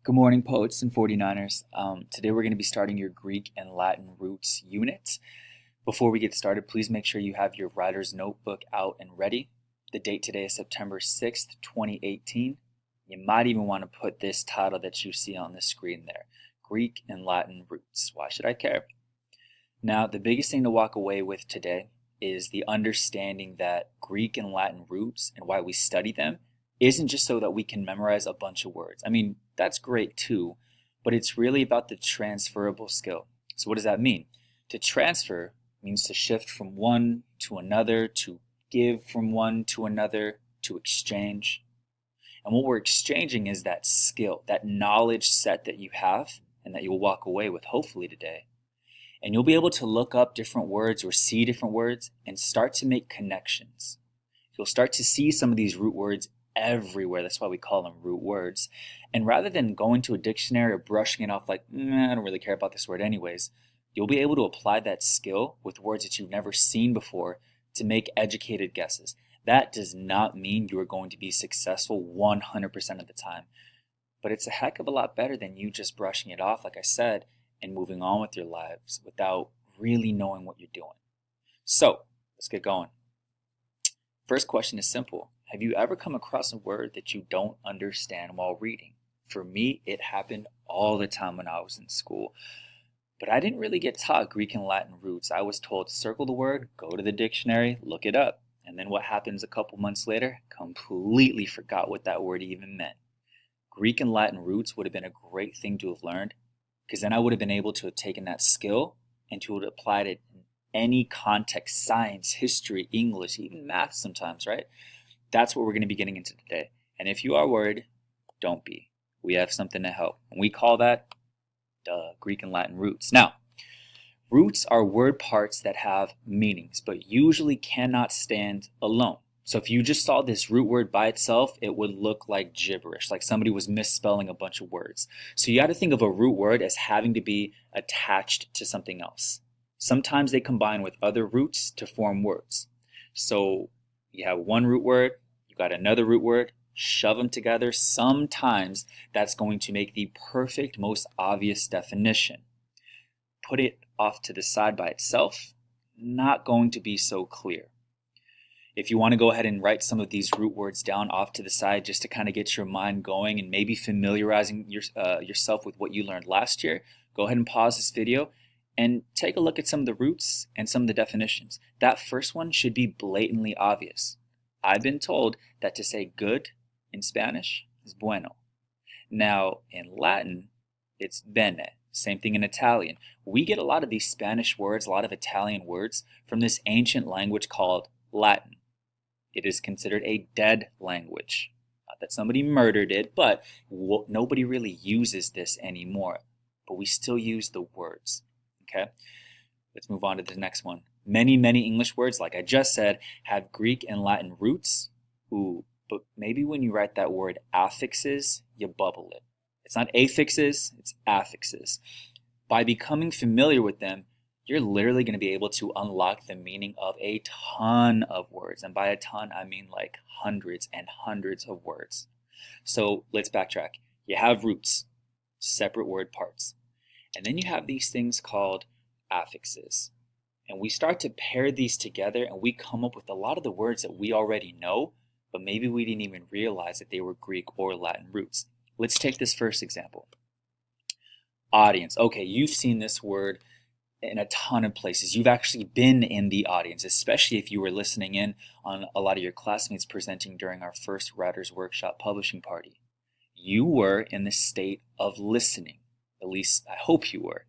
Good morning, poets and 49ers. Today we're going to be starting your Greek and Latin roots unit. Before we get started, please make sure you have your writer's notebook out and ready. The date today is September 6th, 2018. You might even want to put this title that you see on the screen there, Greek and Latin roots. Why should I care? Now, the biggest thing to walk away with today is the understanding that Greek and Latin roots and why we study them isn't just so that we can memorize a bunch of words. I mean, that's great too, but it's really about the transferable skill. So what does that mean? To transfer means to shift from one to another, to give from one to another, to exchange. And what we're exchanging is that skill, that knowledge set that you have and that you'll walk away with hopefully today. And you'll be able to look up different words or see different words and start to make connections. You'll start to see some of these root words everywhere. That's why we call them root words. And rather than going to a dictionary or brushing it off like, I don't really care about this word anyways, you'll be able to apply that skill with words that you've never seen before to make educated guesses. That does not mean you are going to be successful 100% of the time, but it's a heck of a lot better than you just brushing it off, like I said, and moving on with your lives without really knowing what you're doing. So let's get going. First question is simple. Have you ever come across a word that you don't understand while reading? For me, it happened all the time when I was in school. But I didn't really get taught Greek and Latin roots. I was told circle the word, go to the dictionary, look it up. And then what happens a couple months later? Completely forgot what that word even meant. Greek and Latin roots would have been a great thing to have learned, because then I would have been able to have taken that skill and to have applied it in any context, science, history, English, even math sometimes, right? That's what we're going to be getting into today. And if you are worried, don't be. We have something to help. And we call that Greek and Latin roots. Now, roots are word parts that have meanings, but usually cannot stand alone. So if you just saw this root word by itself, it would look like gibberish, like somebody was misspelling a bunch of words. So you got to think of a root word as having to be attached to something else. Sometimes they combine with other roots to form words. So you have one root word, you got another root word, shove them together. Sometimes that's going to make the perfect, most obvious definition. Put it off to the side by itself, not going to be so clear. If you want to go ahead and write some of these root words down off to the side just to kind of get your mind going and maybe familiarizing yourself with what you learned last year, go ahead and pause this video and take a look at some of the roots and some of the definitions. That first one should be blatantly obvious. I've been told that to say good in Spanish is bueno. Now, in Latin, it's bene. Same thing in Italian. We get a lot of these Spanish words, a lot of Italian words from this ancient language called Latin. It is considered a dead language. Not that somebody murdered it, but nobody really uses this anymore. But we still use the words. Okay, let's move on to the next one. Many English words, like I just said, have Greek and Latin roots. Ooh, but maybe when you write that word affixes, you bubble it. It's not affixes, it's affixes. By becoming familiar with them, you're literally going to be able to unlock the meaning of a ton of words. And by a ton, I mean like hundreds and hundreds of words. So let's backtrack. You have roots, separate word parts. And then you have these things called affixes. And we start to pair these together and we come up with a lot of the words that we already know, but maybe we didn't even realize that they were Greek or Latin roots. Let's take this first example. Audience. Okay, you've seen this word in a ton of places. You've actually been in the audience, especially if you were listening in on a lot of your classmates presenting during our first Writers Workshop publishing party. You were in the state of listening. At least I hope you were.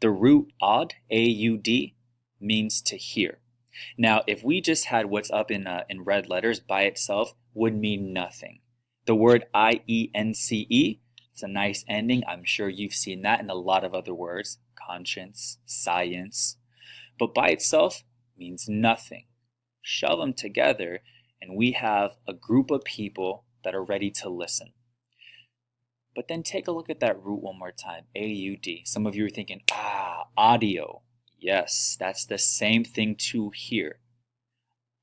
The root aud, A-U-D, means to hear. Now, if we just had what's up in red letters by itself, would mean nothing. The word I-E-N-C-E, it's a nice ending. I'm sure you've seen that in a lot of other words. Conscience, science. But by itself means nothing. Shove them together and we have a group of people that are ready to listen. But then take a look at that root one more time, A-U-D. Some of you are thinking, audio. Yes, that's the same thing to hear.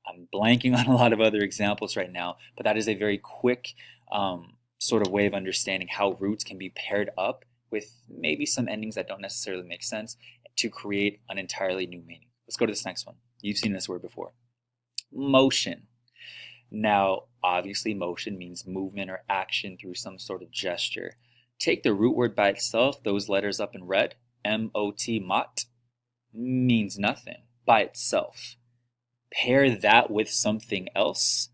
I'm blanking on a lot of other examples right now, but that is a very quick sort of way of understanding how roots can be paired up with maybe some endings that don't necessarily make sense to create an entirely new meaning. Let's go to this next one. You've seen this word before. Motion. Now, obviously, motion means movement or action through some sort of gesture. Take the root word by itself, those letters up in red, M-O-T, mot, means nothing by itself. Pair that with something else,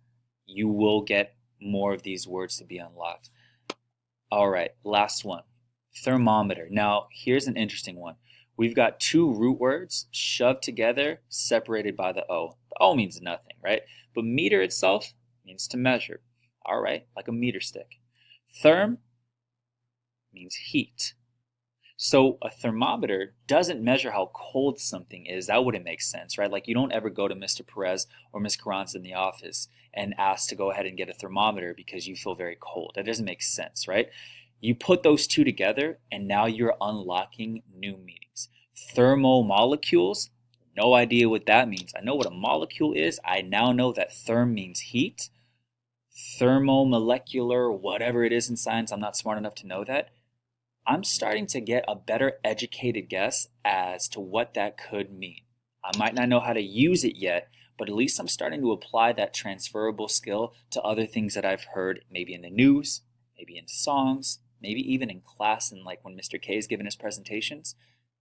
you will get more of these words to be unlocked. All right, last one. Thermometer. Now, here's an interesting one. We've got two root words shoved together, separated by the O. The O means nothing, right? But meter itself means to measure. All right, like a meter stick. Therm means heat. So a thermometer doesn't measure how cold something is. That wouldn't make sense, right? Like you don't ever go to Mr. Perez or Ms. Carranza in the office and ask to go ahead and get a thermometer because you feel very cold. That doesn't make sense, right? You put those two together and now you're unlocking new meanings. Thermomolecules, no idea what that means. I know what a molecule is. I now know that therm means heat. Thermomolecular, whatever it is in science, I'm not smart enough to know that. I'm starting to get a better educated guess as to what that could mean. I might not know how to use it yet, but at least I'm starting to apply that transferable skill to other things that I've heard, maybe in the news, maybe in songs, maybe even in class, and like when Mr. K is giving his presentations.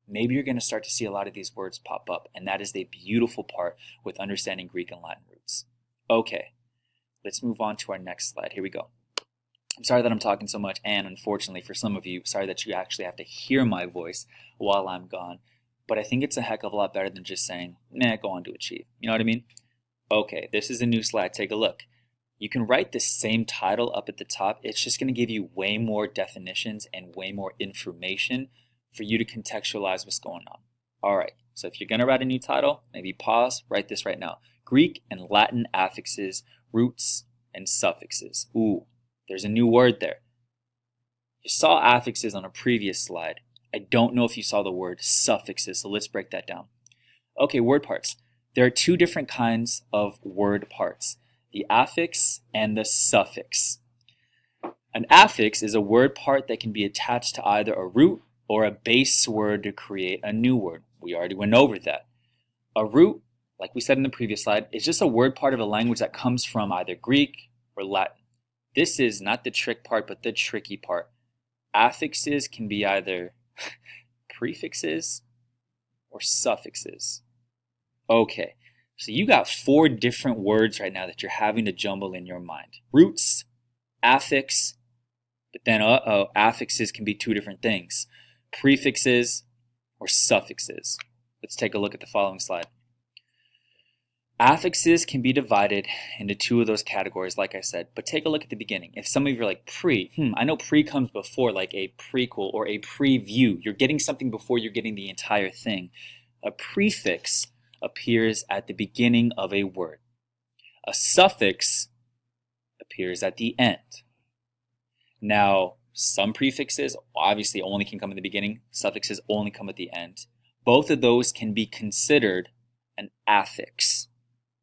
Maybe you're going to start to see a lot of these words pop up, and that is the beautiful part with understanding Greek and Latin roots. Okay, let's move on to our next slide. Here we go. I'm sorry that I'm talking so much, and unfortunately for some of you, sorry that you actually have to hear my voice while I'm gone. But I think it's a heck of a lot better than just saying, go on to achieve. You know what I mean? Okay, this is a new slide. Take a look. You can write the same title up at the top. It's just going to give you way more definitions and way more information for you to contextualize what's going on. All right, so if you're going to write a new title, maybe pause, write this right now. Greek and Latin affixes, roots, and suffixes. Ooh. There's a new word there. You saw affixes on a previous slide. I don't know if you saw the word suffixes, so let's break that down. Okay, word parts. There are two different kinds of word parts, the affix and the suffix. An affix is a word part that can be attached to either a root or a base word to create a new word. We already went over that. A root, like we said in the previous slide, is just a word part of a language that comes from either Greek or Latin. This is not the trick part, but the tricky part. Affixes can be either prefixes or suffixes. Okay, so you got 4 different words right now that you're having to jumble in your mind. Roots, affix, but then affixes can be 2 different things. Prefixes or suffixes. Let's take a look at the following slide. Affixes can be divided into 2 of those categories, like I said, but take a look at the beginning. If some of you are like, I know pre comes before, like a prequel or a preview. You're getting something before you're getting the entire thing. A prefix appears at the beginning of a word. A suffix appears at the end. Now, some prefixes obviously only can come in the beginning. Suffixes only come at the end. Both of those can be considered an affix.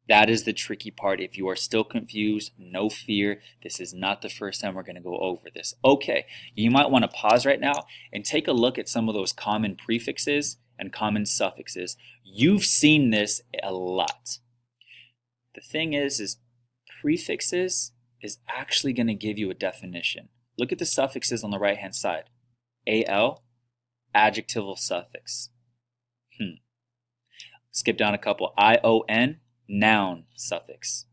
That is the tricky part. If you are still confused, no fear. This is not the first time we're going to go over this. Okay, you might want to pause right now and take a look at some of those common prefixes and common suffixes. You've seen this a lot. The thing is prefixes is actually going to give you a definition. Look at the suffixes on the right-hand side. AL, adjectival suffix. Skip down a couple. ION, noun suffix.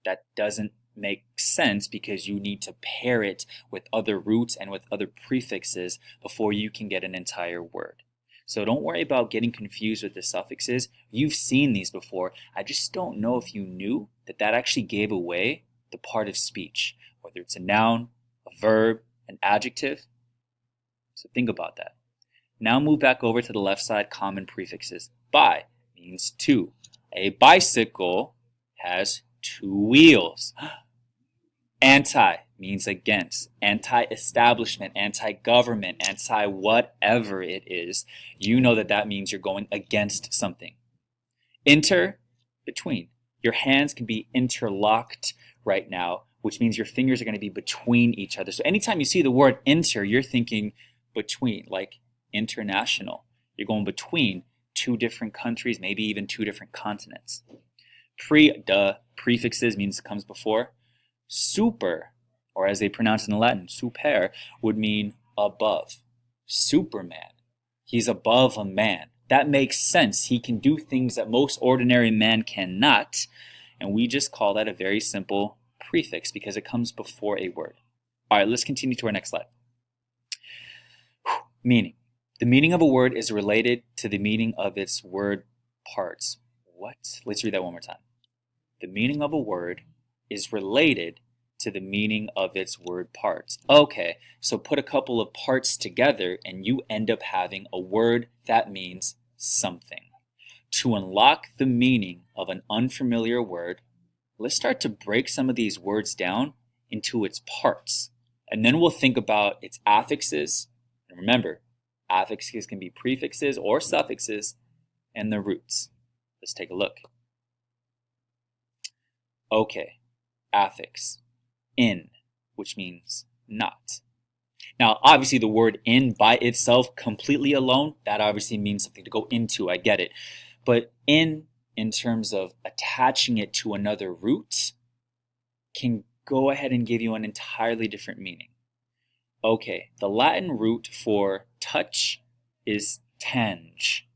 That doesn't make sense because you need to pair it with other roots and with other prefixes before you can get an entire word. So don't worry about getting confused with the suffixes. You've seen these before. I just don't know if you knew that actually gave away the part of speech, whether it's a noun, a verb, an adjective. So think about that. Now move back over to the left side, common prefixes. Bi means 2. A bicycle has 2 wheels. Anti means against. Anti-establishment, anti-government, anti-whatever it is. You know that means you're going against something. Inter, between. Your hands can be interlocked right now which means your fingers are going to be between each other. So anytime you see the word inter, you're thinking between, like international. You're going between two different countries, maybe even two different continents. Prefixes means it comes before. Super, or as they pronounce it in Latin, super, would mean above. Superman, he's above a man. That makes sense. He can do things that most ordinary man cannot, and we just call that a very simple prefix because it comes before a word. All right, let's continue to our next slide. Meaning. The meaning of a word is related to the meaning of its word parts. What? Let's read that one more time. The meaning of a word is related to the meaning of its word parts. Okay, so put a couple of parts together and you end up having a word that means something. To unlock the meaning of an unfamiliar word, let's start to break some of these words down into its parts. And then we'll think about its affixes. And remember, affixes can be prefixes or suffixes, and the roots. Let's take a look. Okay, affix, in, which means not. Now, obviously the word in by itself, completely alone, that obviously means something to go into, I get it. But in terms of attaching it to another root, can go ahead and give you an entirely different meaning. Okay, the Latin root for touch is tange.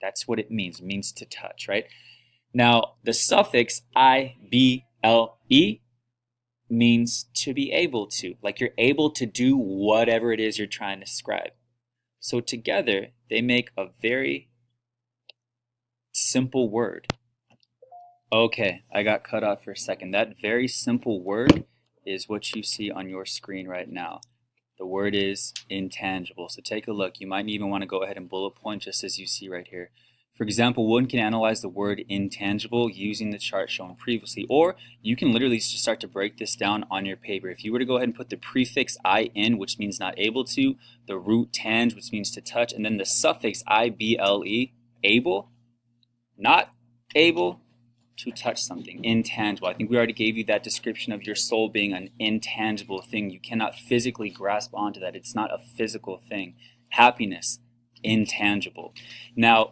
That's what it means to touch, right? Now, the suffix ible means to be able to, like you're able to do whatever it is you're trying to describe. So together, they make a very simple word. Okay, I got cut off for a second. That very simple word is what you see on your screen right now. The word is intangible. So take a look. You might even want to go ahead and bullet point just as you see right here. For example, one can analyze the word intangible using the chart shown previously, or you can literally just start to break this down on your paper. If you were to go ahead and put the prefix in, which means not able to, the root tange, which means to touch, and then the suffix ible, able, not able to touch something, intangible. I think we already gave you that description of your soul being an intangible thing. You cannot physically grasp onto that. It's not a physical thing. Happiness, intangible. Now,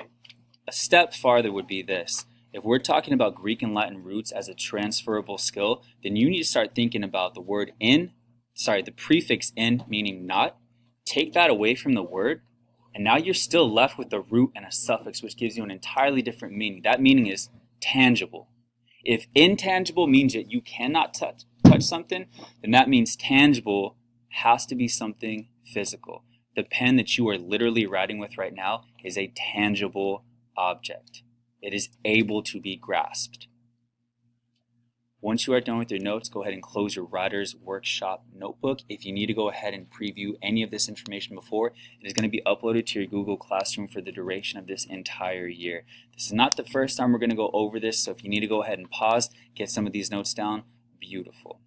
a step farther would be this. If we're talking about Greek and Latin roots as a transferable skill, then you need to start thinking about the word the prefix in meaning not. Take that away from the word, and now you're still left with a root and a suffix, which gives you an entirely different meaning. That meaning is tangible. If intangible means that you cannot touch something, then that means tangible has to be something physical. The pen that you are literally writing with right now is a tangible object. It is able to be grasped. Once you are done with your notes, go ahead and close your Writer's Workshop notebook. If you need to go ahead and preview any of this information before, it is going to be uploaded to your Google Classroom for the duration of this entire year. This is not the first time we're going to go over this, so if you need to go ahead and pause, get some of these notes down, beautiful.